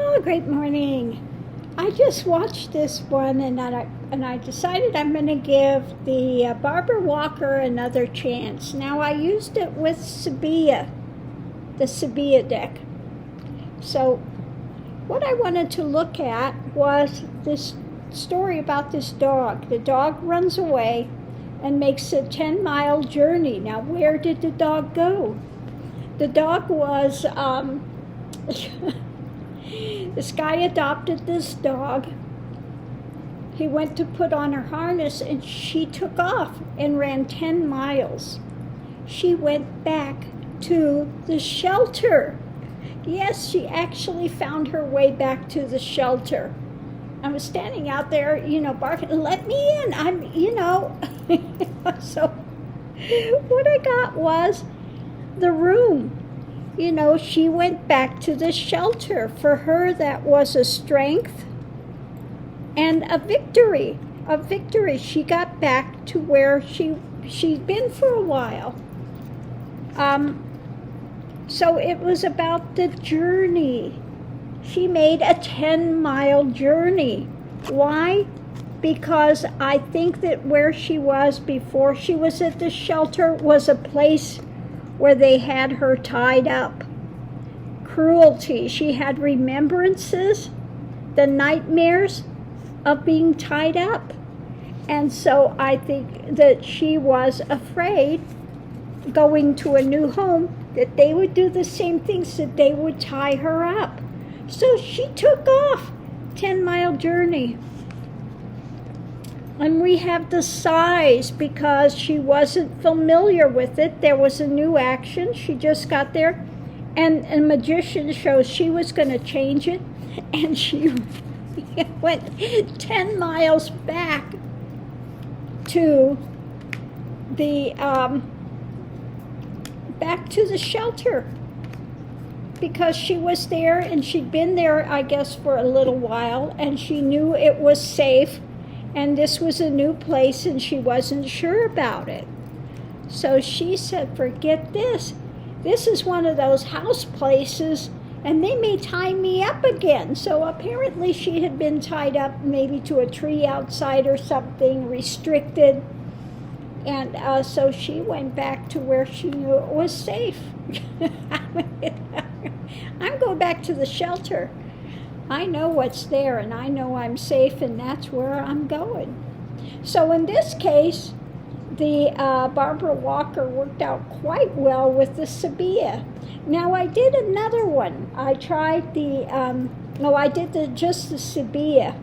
Oh, great morning. I just watched this one and I decided I'm going to give the Barbara Walker another chance. Now, I used it with Sibila, the Sibila deck. So what I wanted to look at was this story about this dog. The dog runs away and makes a 10-mile journey. Now, where did the dog go? The dog was... This guy adopted this dog. He went to put on her harness and she took off and ran 10 miles. She went back to the shelter. Yes, she actually found her way back to the shelter. I was standing out there, barking, let me in. So what I got was the room. She went back to the shelter. For her, that was a strength and a victory. A victory. She got back to where she'd been for a while. So it was about the journey. She made a 10-mile journey. Why? Because I think that where she was before she was at the shelter was a place where they had her tied up. Cruelty. She had remembrances, the nightmares of being tied up. And so I think that she was afraid going to a new home that they would do the same things, that they would tie her up. So she took off, 10-mile journey. And we have the size because she wasn't familiar with it. There was a new action. She just got there. And a magician shows she was going to change it. And she went 10 miles back to the shelter. Because she was there and she'd been there, I guess, for a little while. And she knew it was safe. And this was a new place and she wasn't sure about it. So she said, forget this. This is one of those house places and they may tie me up again. So apparently she had been tied up maybe to a tree outside or something, restricted. And so she went back to where she knew it was safe. I'm going back to the shelter. I know what's there, and I know I'm safe, and that's where I'm going. So in this case, the Barbara Walker worked out quite well with the Sibila. Now, I did another one. I tried just the Sibila,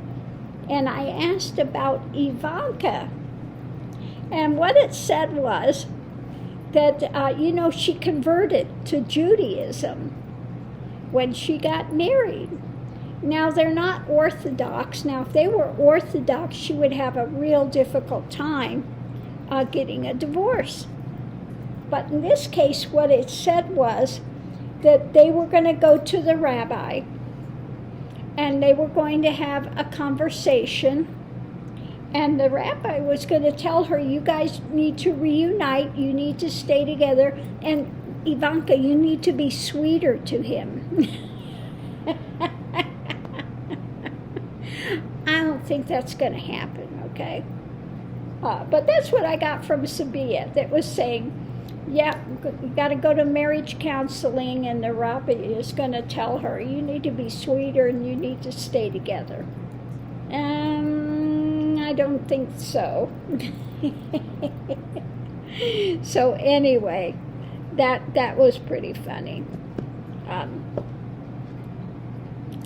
and I asked about Ivanka. And what it said was that, she converted to Judaism when she got married. Now, they're not Orthodox. Now, if they were Orthodox, she would have a real difficult time getting a divorce. But in this case, what it said was that they were going to go to the rabbi and they were going to have a conversation. And the rabbi was going to tell her, you guys need to reunite, you need to stay together, and Ivanka, you need to be sweeter to him. I don't think that's going to happen, okay? But that's what I got from Sibila, that was saying, yeah, you got to go to marriage counseling, and the rabbi is going to tell her, you need to be sweeter and you need to stay together. I don't think so. So anyway, that was pretty funny.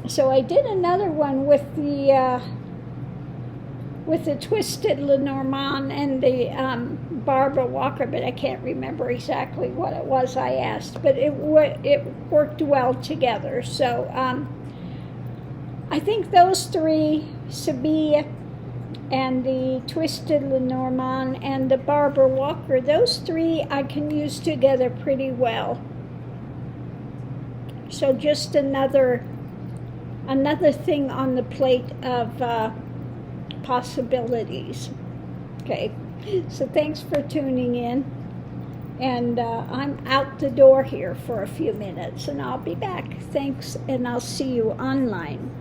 So I did another one with the Twisted Lenormand and the Barbara Walker, but I can't remember exactly what it was I asked. But it worked well together. So I think those three, Sibila and the Twisted Lenormand and the Barbara Walker, those three I can use together pretty well. So just another thing on the plate of possibilities. Okay, so thanks for tuning in. And I'm out the door here for a few minutes, and I'll be back. Thanks, and I'll see you online.